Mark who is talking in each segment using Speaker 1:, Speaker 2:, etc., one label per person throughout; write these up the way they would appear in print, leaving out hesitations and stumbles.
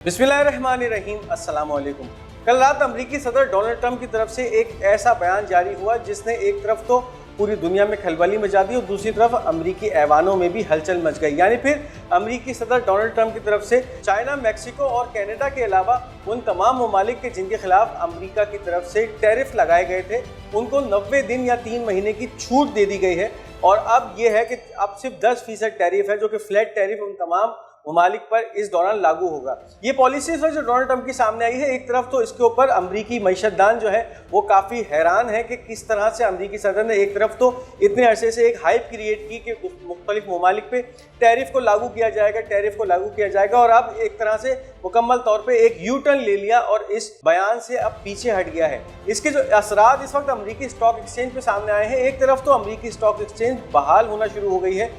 Speaker 1: बिस्मिल्लाहिर्रहमानिर्रहीम, अस्सलाम वालेकुम। कल रात अमरीकी सदर डोनाल्ड ट्रंप की तरफ से एक ऐसा बयान जारी हुआ जिसने एक तरफ तो पूरी दुनिया में खलबली मचा दी और दूसरी तरफ अमरीकी ऐवानों में भी हलचल मच गई। यानी फिर अमरीकी सदर डोनाल्ड ट्रंप की तरफ से चाइना, मैक्सिको और कनाडा के अलावा उन तमाम ममालिक के जिनके खिलाफ अमरीका की तरफ से टैरिफ लगाए गए थे उनको 90 दिन या 3 महीने की छूट दे दी गई है। और अब ये है कि अब सिर्फ 10% टैरिफ है जो कि फ्लैट टैरिफ उन तमाम ममालिक पर इस दौरान लागू होगा। ये पॉलिसी जो डोनाल्ड ट्रंप की सामने आई है, एक तरफ तो इसके ऊपर अमरीकी मईशतदान जो है वो काफ़ी हैरान है कि किस तरह से अमरीकी सदर ने एक तरफ तो इतने अरसे से एक हाइप क्रिएट की कि मुख्तलिफ ममालिक पे टैरिफ को लागू किया जाएगा और अब एक तरह से मुकम्मल तौर पे एक यू टर्न ले लिया और इस बयान से अब पीछे हट गया है। इसके जो असरात इस वक्त अमरीकी स्टॉक एक्सचेंज पे सामने आए हैं, एक तरफ तो अमरीकी स्टॉक एक्सचेंज बहाल होना शुरू हो गई है,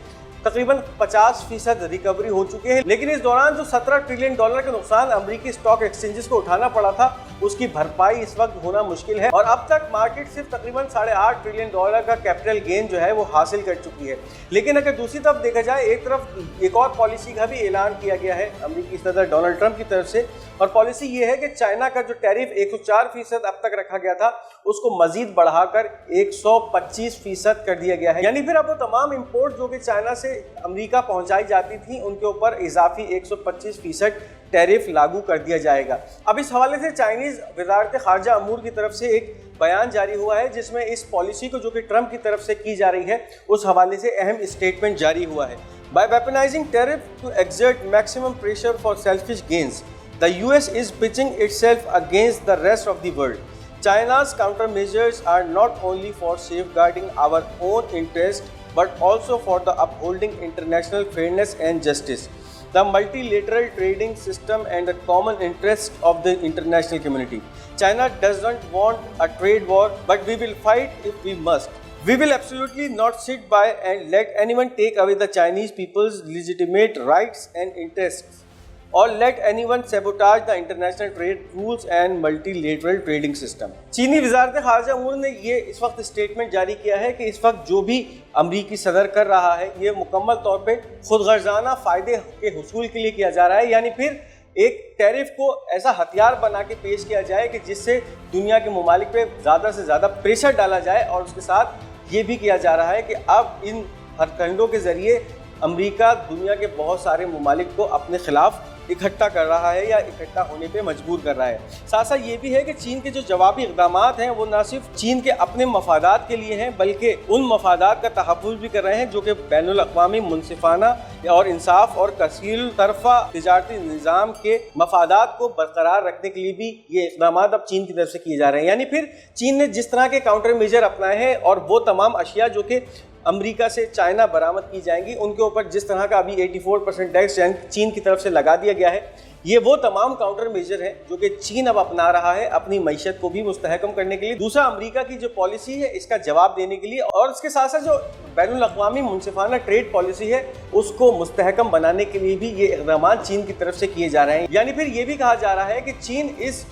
Speaker 1: तकरीबन 50% रिकवरी हो चुके हैं, लेकिन इस दौरान जो $17 ट्रिलियन के नुकसान अमरीकी स्टॉक एक्सचेंजेस को उठाना पड़ा था उसकी भरपाई इस वक्त होना मुश्किल है और अब तक मार्केट सिर्फ तकरीबन $8.5 ट्रिलियन का कैपिटल गेन जो है वो हासिल कर चुकी है। लेकिन अगर दूसरी तरफ देखा जाए, एक तरफ एक और पॉलिसी का भी ऐलान किया गया है अमरीकी सदर डोनाल्ड ट्रंप की तरफ से, और पॉलिसी ये है कि चाइना का जो टैरिफ 104% अब तक रखा गया था उसको मजीद बढ़ाकर 125% कर दिया गया है। यानी फिर अब वो तमाम इंपोर्ट जो कि चाइना से अमेरिका पहुंचाई जाती थी उनके ऊपर इजाफी 125% टैरिफ लागू कर दिया जाएगा। अब इस हवाले से चाइनीज वजारत खारजा अमूर की तरफ से एक बयान जारी हुआ है जिसमें इस पॉलिसी को जो कि ट्रंप की तरफ से की जा रही है उस हवाले से अहम स्टेटमेंट जारी हुआ है। By weaponizing tariff to exert maximum pressure for selfish gains, the US is pitching itself against the rest of the world. China's countermeasures are not only for safeguarding our own interest but also for the upholding international fairness and justice, the multilateral trading system and the common interest of the international community. China doesn't want a trade war, but we will fight if we must. We will absolutely not sit by and let anyone take away the Chinese people's legitimate rights and interests, or let anyone sabotage the international trade rules and multilateral trading system. चीनी वजारत खारजा अमूर ने ये इस वक्त statement जारी किया है कि इस वक्त जो भी अमरीकी सदर कर रहा है ये मुकम्मल तौर पे खुदगर्जाना फ़ायदे के हुसूल के लिए किया जा रहा है। यानी फिर एक टैरिफ को ऐसा हथियार बना के पेश किया जाए कि जिससे दुनिया के ममालिक पे ज़्यादा से ज़्यादा प्रेशर डाला जाए, और उसके साथ ये भी किया जा रहा है कि अब इन हथकंडों के ज़रिए अमेरिका दुनिया के बहुत सारे ममालिक को अपने खिलाफ इकट्ठा कर रहा है या इकट्ठा होने पे मजबूर कर रहा है। साथ साथ ये भी है कि चीन के जो जवाबी इक़दामात हैं वो ना सिर्फ चीन के अपने मफादात के लिए हैं बल्कि उन मफादात का तहफ़्फ़ुज़ भी कर रहे हैं जो कि बैनुल अक़वामी मुनसिफ़ाना और इंसाफ और कसीर तरफ़ा तिजारती निज़ाम के मफादात को बरकरार रखने के लिए भी ये इक़दामात अब चीन की तरफ से किए जा रहे हैं। यानी फिर चीन ने जिस तरह के काउंटर मेजर अपनाए हैं और वो तमाम अशिया जो कि अमेरिका से चाइना बरामद की जाएंगी उनके ऊपर जिस तरह का अभी 84% टैक्स चीन की तरफ से लगा दिया गया है, ये वो तमाम काउंटर मेजर हैं जो कि चीन अब अपना रहा है अपनी मईशत को भी मुस्तहकम करने के लिए। दूसरा, अमेरिका की जो पॉलिसी है इसका जवाब देने के लिए, और इसके साथ साथ जो बैनुल अक़वामी मुनसिफ़ाना ट्रेड पॉलिसी है उसको मुस्तहकम बनाने के लिए भी ये इक़दाम चीन की तरफ से किए जा रहे हैं। यानी फिर ये भी कहा जा रहा है कि चीन इस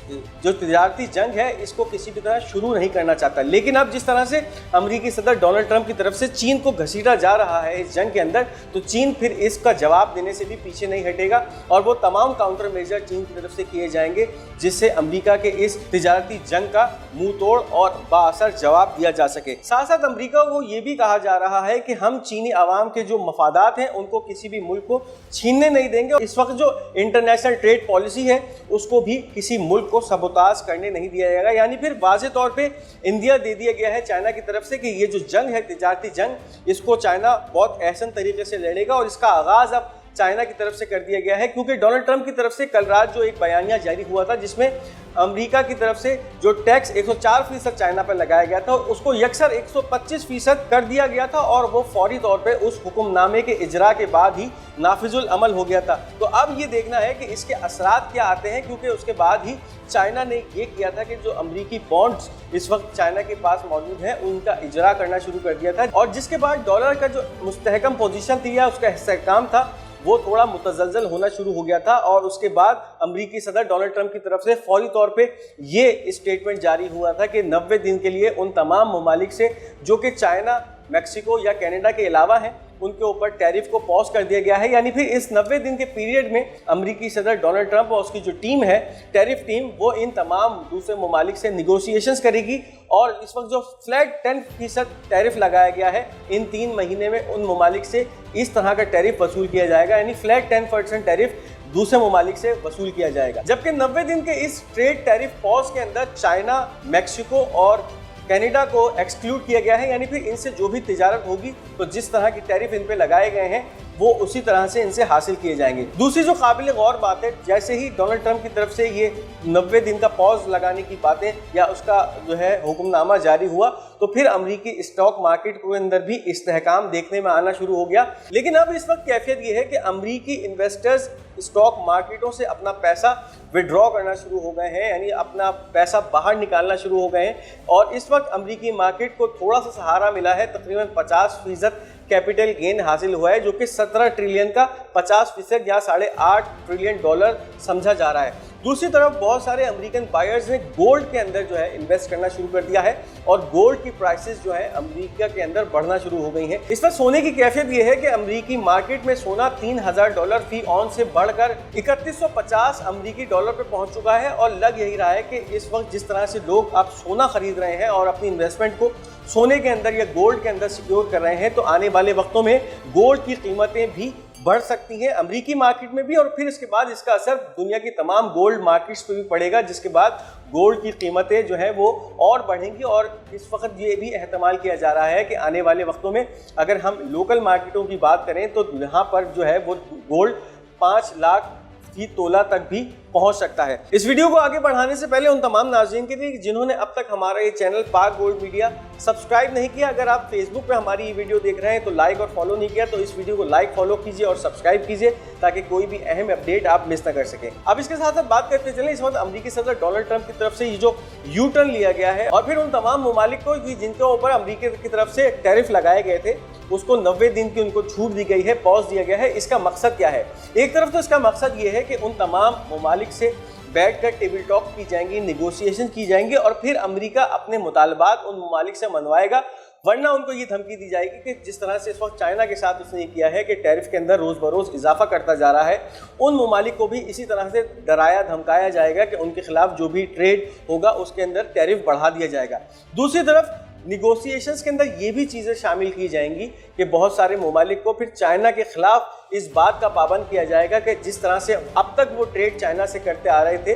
Speaker 1: जो तिजारती जंग है इसको किसी भी तरह शुरू नहीं करना चाहता, लेकिन अब जिस तरह से अमरीकी सदर डोनाल्ड ट्रंप की तरफ से चीन को घसीटा जा रहा है इस जंग के अंदर, तो चीन फिर इसका जवाब देने से भी पीछे नहीं हटेगा और वो तमाम काउंटर मेजर चीन की तरफ से किए जाएंगे जिससे अमेरिका के इस तिजारती जंग का मुंह तोड़ और बाअसर जवाब दिया जा सके। साथ साथ अमेरिका को ये भी कहा जा रहा है कि हम चीनी आवाम के जो मफादात हैं उनको किसी भी मुल्क को छीनने नहीं देंगे। इस वक्त जो इंटरनेशनल ट्रेड पॉलिसी है उसको भी किसी मुल्क को सबोताज करने नहीं दिया जाएगा। यानी फिर वाज़ेह तौर पे इंडिया दे दिया गया है चाइना की तरफ से कि ये जो जंग है तिजारती जंग, इसको चाइना बहुत अहसन तरीके से लड़ेगा और इसका आगाज़ अब चाइना की तरफ से कर दिया गया है, क्योंकि डोनाल्ड ट्रंप की तरफ से कल रात जो एक बयानिया जारी हुआ था जिसमें अमेरिका की तरफ से जो टैक्स 104% चाइना पर लगाया गया था उसको यकसर 125% कर दिया गया था और वो फौरी तौर पे उस हुक्मनामे के इजरा के बाद ही नाफिजुल अमल हो गया था। तो अब ये देखना है कि इसके असरात क्या आते हैं, क्योंकि उसके बाद ही चाइना ने ये किया था कि जो अमेरिकी बॉन्ड्स इस वक्त चाइना के पास मौजूद हैं उनका इजरा करना शुरू कर दिया था, और जिसके बाद डॉलर का जो मुस्तहकम पोजीशन थी या उसका इस्तेहकाम था वो थोड़ा मुतज़लज़ल होना शुरू हो गया था। और उसके बाद अमरीकी सदर डोनाल्ड ट्रंप की तरफ से फौरी तौर पे ये स्टेटमेंट जारी हुआ था कि 90 दिन के लिए उन तमाम ममालिक से जो कि चाइना, मैक्सिको या कनाडा के अलावा हैं उनके ऊपर टैरिफ को पॉज कर दिया गया है। यानी फिर इस 90 दिन के पीरियड में अमेरिकी सदर डोनाल्ड ट्रंप और उसकी जो टीम है, टैरिफ टीम, वो इन तमाम दूसरे ममालिक से निगोशिएशंस करेगी और इस वक्त जो फ्लैट 10% टैरिफ लगाया गया है, इन 3 महीने में उन ममालिक से इस तरह का टैरिफ वसूल किया जाएगा, यानी फ्लैट 10% टैरिफ दूसरे ममालिक से वसूल किया जाएगा। जबकि 90 दिन के इस ट्रेड टैरिफ पॉज के अंदर चाइना, मैक्सिको और कनाडा को एक्सक्लूड किया गया है, यानी फिर इनसे जो भी तिजारत होगी तो जिस तरह की टैरिफ इन पे लगाए गए हैं वो उसी तरह से इनसे हासिल किए जाएंगे। दूसरी जो काबिल गौर बात है, जैसे ही डोनाल्ड ट्रंप की तरफ से ये 90 दिन का पॉज लगाने की बातें या उसका जो है हुक्मनामा जारी हुआ, तो फिर अमेरिकी स्टॉक मार्केट के अंदर भी इस्तेहकाम देखने में आना शुरू हो गया। लेकिन अब इस वक्त कैफियत ये है कि अमेरिकी इन्वेस्टर्स स्टॉक मार्केटों से अपना पैसा विड्रॉ करना शुरू हो गए हैं, यानी अपना पैसा बाहर निकालना शुरू हो गए हैं और इस वक्त अमेरिकी मार्केट को थोड़ा सा सहारा मिला है। तकरीबन 50% कैपिटल गेन हासिल हुआ है, जो कि 17 ट्रिलियन का 50% या $8.5 ट्रिलियन समझा जा रहा है। दूसरी तरफ बहुत सारे अमेरिकन बायर्स ने गोल्ड के अंदर जो है इन्वेस्ट करना शुरू कर दिया है और गोल्ड की प्राइसेस जो है अमेरिका के अंदर बढ़ना शुरू हो गई हैं। इस पर सोने की कैफियत ये है कि अमेरिकी मार्केट में सोना $3000 फी ऑन से बढ़कर 3150 अमेरिकी डॉलर पे पहुंच चुका है और लग यही रहा है कि इस वक्त जिस तरह से लोग अब सोना खरीद रहे हैं और अपनी इन्वेस्टमेंट को सोने के अंदर या गोल्ड के अंदर सिक्योर कर रहे हैं, तो आने वाले वक्तों में गोल्ड की कीमतें भी बढ़ सकती हैं अमेरिकी मार्केट में भी, और फिर इसके बाद इसका असर दुनिया की तमाम गोल्ड मार्केट्स पे भी पड़ेगा, जिसके बाद गोल्ड की कीमतें जो है वो और बढ़ेंगी। और इस वक्त ये भी एहतमाल किया जा रहा है कि आने वाले वक्तों में अगर हम लोकल मार्केटों की बात करें तो यहाँ पर जो है वो गोल्ड 5 लाख फी तोला तक भी पहुंच सकता है। इस वीडियो को आगे बढ़ाने से पहले उन तमाम नाज़रीन के लिए जिन्होंने अब तक हमारा ये चैनल पाक गोल्ड मीडिया सब्सक्राइब नहीं किया, अगर आप फेसबुक पे हमारी ये वीडियो देख रहे हैं तो लाइक और फॉलो नहीं किया, तो इस वीडियो को लाइक, फॉलो कीजिए और सब्सक्राइब कीजिए ताकि कोई भी अहम अपडेट आप मिस ना कर सकें। अब इसके साथ बात करते चलें, इस वक्त अमेरिकी सदर डोनाल्ड ट्रंप की तरफ से ये जो यू टर्न लिया गया है और फिर उन तमाम ममालिक को जिनके ऊपर अमेरिका की तरफ से टैरिफ लगाए गए थे उसको 90 दिन की उनको छूट दी गई है, पॉज दिया गया है। इसका मकसद क्या है? एक तरफ तो इसका मकसद ये है कि उन तमाम ममालिक से बैठकर टेबल टॉक की जाएंगी, निगोशिएशन की जाएंगी और फिर अमेरिका अपने मुतालबात उन ममालिक से मनवाएगा। वरना उनको ये धमकी दी जाएगी कि जिस तरह से इस वक्त चाइना के साथ उसने ये किया है कि टैरिफ के अंदर रोज़ बरोज़ इजाफा करता जा रहा है, उन ममालिक को भी इसी तरह से डराया धमकाया जाएगा कि उनके खिलाफ जो भी ट्रेड होगा उसके अंदर टैरिफ बढ़ा दिया जाएगा। दूसरी तरफ निगोशिएशंस के अंदर ये भी चीज़ें शामिल की जाएंगी कि बहुत सारे ममालिक को फिर चाइना के खिलाफ इस बात का पाबंद किया जाएगा कि जिस तरह से अब तक वो ट्रेड चाइना से करते आ रहे थे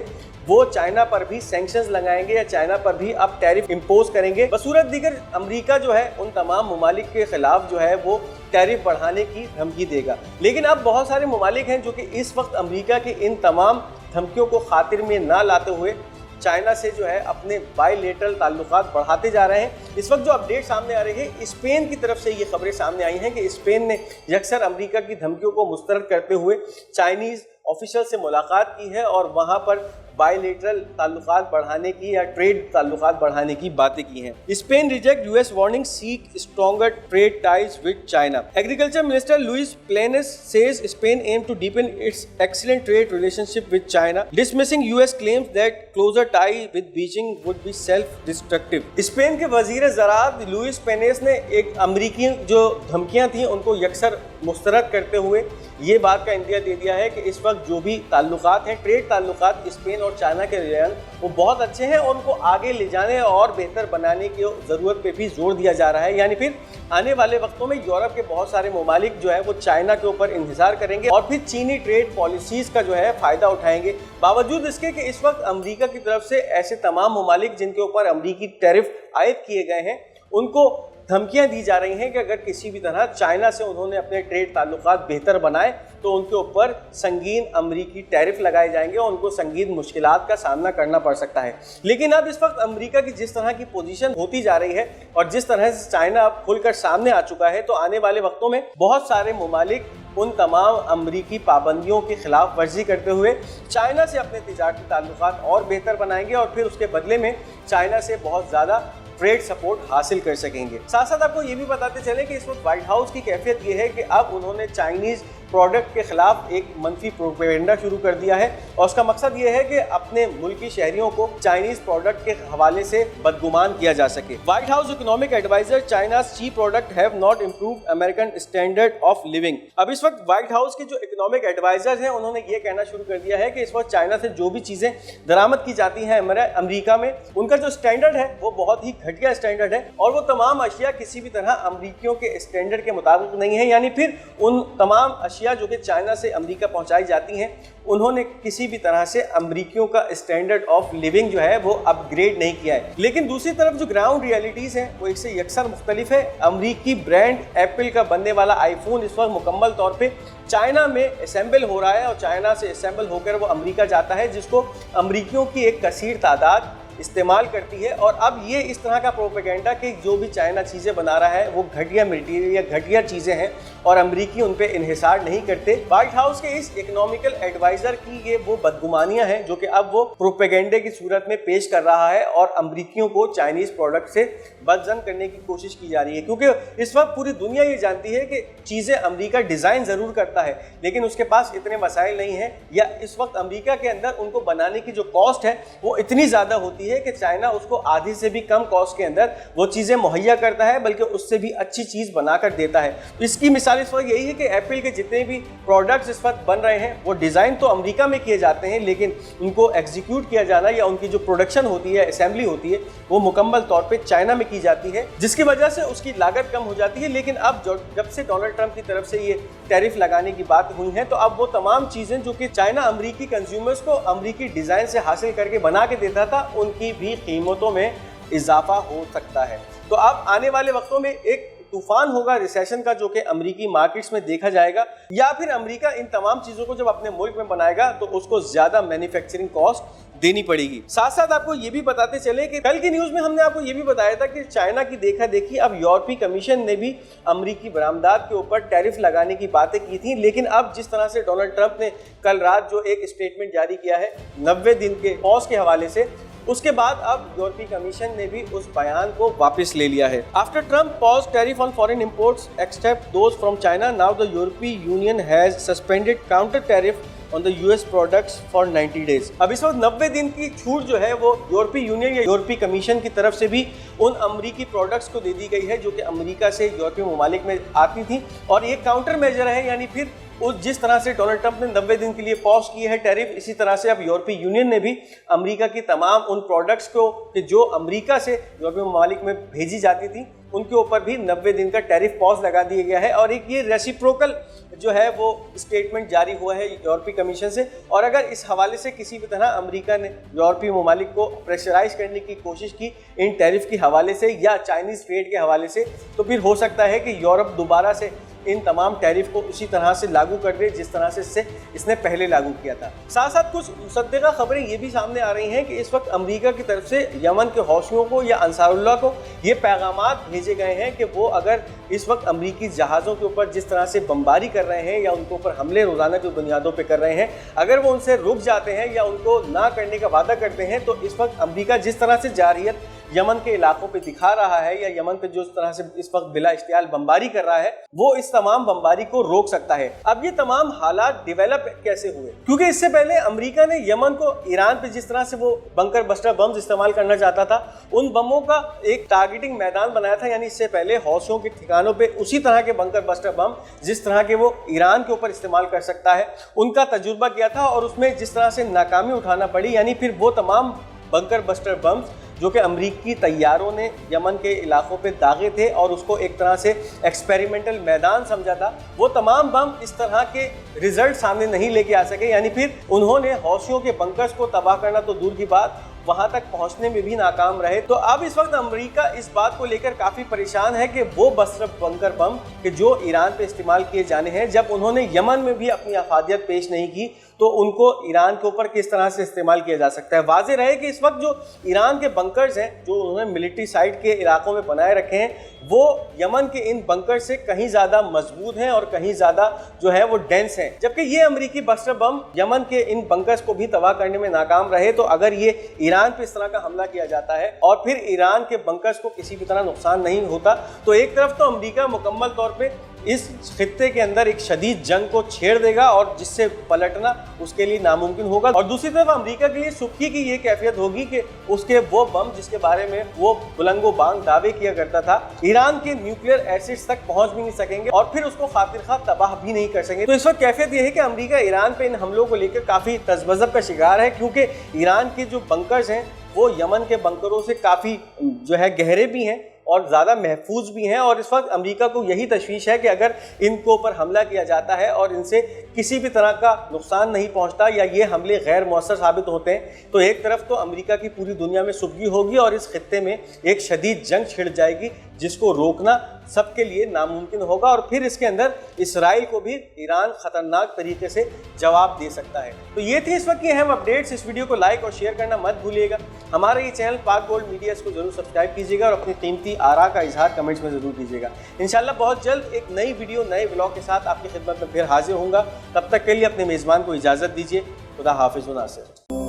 Speaker 1: वो चाइना पर भी सैंक्शंस लगाएंगे या चाइना पर भी अब टैरिफ इंपोज करेंगे। बसूरत दीगर अमेरिका जो है उन तमाम ममालिक के खिलाफ जो है वो टैरिफ बढ़ाने की धमकी देगा। लेकिन अब बहुत सारे ममालिक हैं जो कि इस वक्त अमेरिका की इन तमाम धमकियों को खातिर में ना लाते हुए चाइना से जो है अपने बायलेटरल ताल्लुकात बढ़ाते जा रहे हैं। इस वक्त जो अपडेट सामने आ रही है, स्पेन की तरफ से ये खबरें सामने आई हैं कि स्पेन ने यकसर अमेरिका की धमकियों को मुस्तरद करते हुए चाइनीज़ ऑफिशियल से मुलाकात की है और वहाँ पर बायलेटरल ताल्लुकात बढ़ाने की या ट्रेड ताल्लुकात बढ़ाने की बातें की हैं। Spain reject US warning seek stronger trade ties with China. Agriculture minister Luis Planas says Spain aim to deepen its excellent trade relationship with China, dismissing US claims that closer tie with Beijing would be self destructive. Spain के वजीर ज़राअत Louis पेनेस ने एक अमरीकी जो धमकियां थी उनको यकसर मुस्तरद करते हुए ये बात का इंदिया दे दिया है कि इस वक्त जो भी ताल्लुकात हैं, ट्रेड ताल्लुकात स्पेन और चाइना के दरमियान वो बहुत अच्छे हैं और उनको आगे ले जाने और बेहतर बनाने की ज़रूरत पे भी जोर दिया जा रहा है। यानी फिर आने वाले वक्तों में यूरोप के बहुत सारे ममालिक जो है वो चाइना के ऊपर इंतजार करेंगे और फिर चीनी ट्रेड पॉलिसीज़ का जो है फ़ायदा उठाएंगे। बावजूद इसके कि इस वक्त अमेरिका की तरफ से ऐसे तमाम ममालिक जिनके ऊपर अमेरिकी टैरिफ आयद किए गए हैं उनको धमकियां दी जा रही हैं कि अगर किसी भी तरह चाइना से उन्होंने अपने ट्रेड ताल्लुकात बेहतर बनाए तो उनके ऊपर संगीन अमेरिकी टैरिफ लगाए जाएंगे और उनको संगीन मुश्किलात का सामना करना पड़ सकता है। लेकिन अब इस वक्त अमेरिका की जिस तरह की पोजीशन होती जा रही है और जिस तरह से चाइना अब खुलकर सामने आ चुका है, तो आने वाले वक्तों में बहुत सारे ममालिक उन तमाम अमरीकी पाबंदियों की खिलाफ वर्जी करते हुए चाइना से अपने तिजारती ताल्लुकात और बेहतर बनाएंगे और फिर उसके बदले में चाइना से बहुत ज़्यादा ट्रेड सपोर्ट हासिल कर सकेंगे। साथ साथ आपको ये भी बताते चले कि इस वक्त व्हाइट हाउस की कैफियत ये है कि अब उन्होंने चाइनीज़ प्रोडक्ट के खिलाफ एक मनफी प्रोपेगेंडा शुरू कर दिया है और उसका मकसद ये है कि अपने मुल्की शहरियों को चाइनीज प्रोडक्ट के हवाले से बदगुमान किया जा सके। White House economic adviser China's cheap product have not improved American standard of living। अब इस वक्त व्हाइट हाउस के जो इकोनॉमिक एडवाइजर्स हैं उन्होंने ये कहना शुरू कर दिया है कि इस वक्त चाइना से जो भी चीजें दरामद की जाती हैं अमेरिका में, उनका जो स्टैंडर्ड है वो बहुत ही घटिया स्टैंडर्ड है और वो तमाम अशिया किसी भी तरह अमेरिकियों के स्टैंडर्ड के मुताबिक नहीं है। यानी फिर उन तमाम अशिया जो कि चाइना से अमेरिका पहुंचाई जाती हैं उन्होंने किसी भी तरह से अमेरिकियों का स्टैंडर्ड ऑफ लिविंग जो है वो अपग्रेड नहीं किया है। लेकिन दूसरी तरफ जो ग्राउंड रियलिटीज हैं वो इससे यकसर मुख्तलिफ है। अमेरिकी ब्रांड एप्पल का बनने वाला आईफोन इस वक्त मुकम्मल तौर पे चाइना में असेंबल हो रहा है और चाइना से असेंबल होकर वो अमेरिका जाता है, जिसको अमेरिकियों की एक कसीर तादाद इस्तेमाल करती है। और अब ये इस तरह का प्रोपेगेंडा कि जो भी चाइना चीज़ें बना रहा है वो घटिया मटीरियल या घटिया चीज़ें हैं और अमेरिकी उन पे इन्हिसार नहीं करते। व्हाइट हाउस के इस इकोनॉमिकल एडवाइज़र की ये वो बदगुमानियां हैं जो कि अब वो प्रोपेगेंडे की सूरत में पेश कर रहा है और अमेरिकियों को चाइनीज़ प्रोडक्ट से बदजन करने की कोशिश की जा रही है, क्योंकि इस वक्त पूरी दुनिया ये जानती है कि चीज़ें अमेरिका डिज़ाइन ज़रूर करता है लेकिन उसके पास इतने वसाइल नहीं हैं, या इस वक्त अमेरिका के अंदर उनको बनाने की जो कॉस्ट है वो इतनी ज़्यादा होती है कि चाइना उसको आधी से भी कम कॉस्ट के अंदर वो चीज़ें मुहैया करता है, बल्कि उससे भी अच्छी चीज़ बनाकर देता है। तो इसकी मिसाल इस वक्त यही है कि एप्पल के जितने भी प्रोडक्ट्स इस वक्त बन रहे हैं वो डिज़ाइन तो अमेरिका में किए जाते हैं लेकिन उनको एग्जीक्यूट किया जाना या उनकी जो प्रोडक्शन होती है, असेंबली होती है, वो मुकम्मल तौर पर चाइना में की जाती है, जिसकी वजह से उसकी लागत कम हो जाती है। लेकिन अब जब से डोनाल्ड ट्रंप की तरफ से ये टैरिफ लगाने की बात हुई है तो अब वो तमाम चीज़ें जो कि चाइना अमेरिकी कंज्यूमर्स को अमेरिकी डिज़ाइन से हासिल करके बना के देता था उनकी भी कीमतों में इजाफा हो सकता है। तो अब आने वाले वक्तों में एक तूफान होगा रिसेशन का जो कि अमेरिकी मार्केट्स में देखा जाएगा, या फिर अमेरिका इन तमाम चीज़ों को जब अपने मुल्क में बनाएगा तो उसको ज़्यादा मैन्युफैक्चरिंग कॉस्ट देनी पड़ेगी। साथ साथ आपको ये भी बताते चले कि कल की न्यूज़ में हमने आपको ये भी बताया था कि चाइना की देखा देखी अब यूरोपीय कमीशन ने भी अमेरिकी बरामदात के ऊपर टैरिफ लगाने की बातें की थी। लेकिन अब जिस तरह से डोनाल्ड ट्रंप ने कल रात जो एक स्टेटमेंट जारी किया है 90 दिन के पॉज के हवाले से, उसके बाद अब यूरोपीय कमीशन ने भी उस बयान को वापस ले लिया है। After Trump pause tariff on foreign imports except those from China, now the European union has suspended counter tariff on the US products for 90 days. अब इस वक्त 90 दिन की छूट जो है वो यूरोपीय यूनियन या यूरोपीय कमीशन की तरफ से भी उन अमेरिकी प्रोडक्ट्स को दे दी गई है जो कि अमेरिका से यूरोपीय ममालिक में आती थी। और ये काउंटर मेजर है, यानी फिर उस जिस तरह से डोनाल्ड ट्रंप ने 90 दिन के लिए पॉज किए है टैरिफ, इसी तरह से अब यूरोपीय यूनियन ने भी अमेरिका की तमाम उन प्रोडक्ट्स को कि जो अमेरिका से यूरोपीय ममालिक में भेजी जाती थी उनके ऊपर भी 90 दिन का टैरिफ पॉज लगा दिया गया है। और एक ये रेसिप्रोकल जो है वो स्टेटमेंट जारी हुआ है यूरोपीय कमीशन से। और अगर इस हवाले से किसी भी तरह अमेरिका ने यूरोपीय ममालिक को प्रेशराइज करने की कोशिश की इन टैरिफ के हवाले से या चाइनीज़ ट्रेड के हवाले से, तो फिर हो सकता है कि यूरोप दोबारा से इन तमाम टैरिफ को उसी तरह से लागू कर दे जिस तरह से इसने पहले लागू किया था। साथ साथ कुछ मुसद्दिक़ा खबरें ये भी सामने आ रही हैं कि इस वक्त अमेरिका की तरफ से यमन के हौसियों को या अंसारुल्लाह को ये पैगामात भेजे गए हैं कि वो अगर इस वक्त अमेरिकी जहाज़ों के ऊपर जिस तरह से बमबारी कर रहे हैं या उनके ऊपर हमले रोज़ाना की बुनियादों पर कर रहे हैं, अगर वो उनसे रुक जाते हैं या उनको ना करने का वादा करते हैं तो इस वक्त अमेरिका जिस तरह से जारहियत यमन के इलाकों पे दिखा रहा है या यमन पे जिस तरह से इस वक्त बिला इश्तियाल बमबारी कर रहा है वो इस तमाम बमबारी को रोक सकता है। अब ये तमाम हालात डेवलप कैसे हुए, क्योंकि इससे पहले अमेरिका ने यमन को ईरान पे जिस तरह से वो बंकर बस्टर बम्स इस्तेमाल करना चाहता था, उन बमों का एक टारगेटिंग मैदान बनाया था। यानी इससे पहले हौसियों के ठिकानों पे उसी तरह के बंकर बस्टर बम जिस तरह के वो ईरान के ऊपर इस्तेमाल कर सकता है उनका तजुर्बा किया था और उसमें जिस तरह से नाकामी उठाना पड़ी, यानी फिर वो तमाम बंकर बस्टर बम्स जो कि अमरीकी तैयारों ने यमन के इलाकों पे दागे थे और उसको एक तरह से एक्सपेरिमेंटल मैदान समझा था, वो तमाम बम इस तरह के रिजल्ट सामने नहीं लेके आ सके। यानी फिर उन्होंने हौसियों के बंकर्स को तबाह करना तो दूर की बात, वहां तक पहुंचने में भी नाकाम रहे। तो अब इस वक्त अमेरिका इस बात को लेकर काफ़ी परेशान है कि वो बंकर बम कि जो ईरान पे इस्तेमाल किए जाने हैं, जब उन्होंने यमन में भी अपनी अफादियत पेश नहीं की तो उनको ईरान के ऊपर किस तरह से इस्तेमाल किया जा सकता है। वाज़ेह रहे कि इस वक्त जो ईरान के बंकर्स हैं जो उन्होंने मिलिट्री साइट के इलाकों में बनाए रखे हैं वो यमन के इन बंकर से कहीं ज़्यादा मजबूत हैं और कहीं ज़्यादा जो है वो डेंस हैं, जबकि ये अमेरिकी बस्टर बम यमन के इन बंकर्स को भी तबाह करने में नाकाम रहे। तो अगर ये ईरान पे इस तरह का हमला किया जाता है और फिर ईरान के बंकर्स को किसी भी तरह नुकसान नहीं होता तो एक तरफ तो अमेरिका मुकम्मल तौर पे इस खित्ते के अंदर एक शदीद जंग को छेड़ देगा और जिससे पलटना उसके लिए नामुमकिन होगा। और दूसरी तरफ अमेरिका के लिए सुबकी की ये कैफियत होगी कि उसके वो बम जिसके बारे में वो बुलंदो बांग दावे किया करता था, ईरान के न्यूक्लियर एसिड्स तक पहुंच भी नहीं सकेंगे और फिर उसको खातिरखा तबाह भी नहीं कर सकेंगे। तो इस वक्त कैफियत ये है कि अमेरिका ईरान पे इन हमलों को लेकर काफी तज़ब्ज़ब का शिकार है, क्योंकि ईरान के जो बंकर्स हैं वो यमन के बंकरों से काफ़ी जो है गहरे भी हैं और ज़्यादा महफूज भी हैं। और इस वक्त अमेरिका को यही तशवीश है कि अगर इनको ऊपर हमला किया जाता है और इनसे किसी भी तरह का नुकसान नहीं पहुंचता या ये हमले गैर मौसर साबित होते हैं तो एक तरफ तो अमेरिका की पूरी दुनिया में सुबगी होगी और इस खित्ते में एक शदीद जंग छिड़ जाएगी जिसको रोकना सबके लिए नामुमकिन होगा। और फिर इसके अंदर इसराइल को भी ईरान ख़तरनाक तरीके से जवाब दे सकता है। तो ये थी इस वक्त की अहम अपडेट्स। इस वीडियो को लाइक और शेयर करना मत भूलिएगा। हमारा ये चैनल पाक गोल्ड मीडिया को जरूर सब्सक्राइब कीजिएगा और अपनी कीमती आरा का इजहार कमेंट्स में ज़रूर कीजिएगा। इंशाल्लाह बहुत जल्द एक नई वीडियो नए व्लॉग के साथ आपकी खिदमत में फिर हाजिर होऊंगा। तब तक के लिए अपने मेज़बान को इजाज़त दीजिए। खुदा हाफिज़ व नासिर।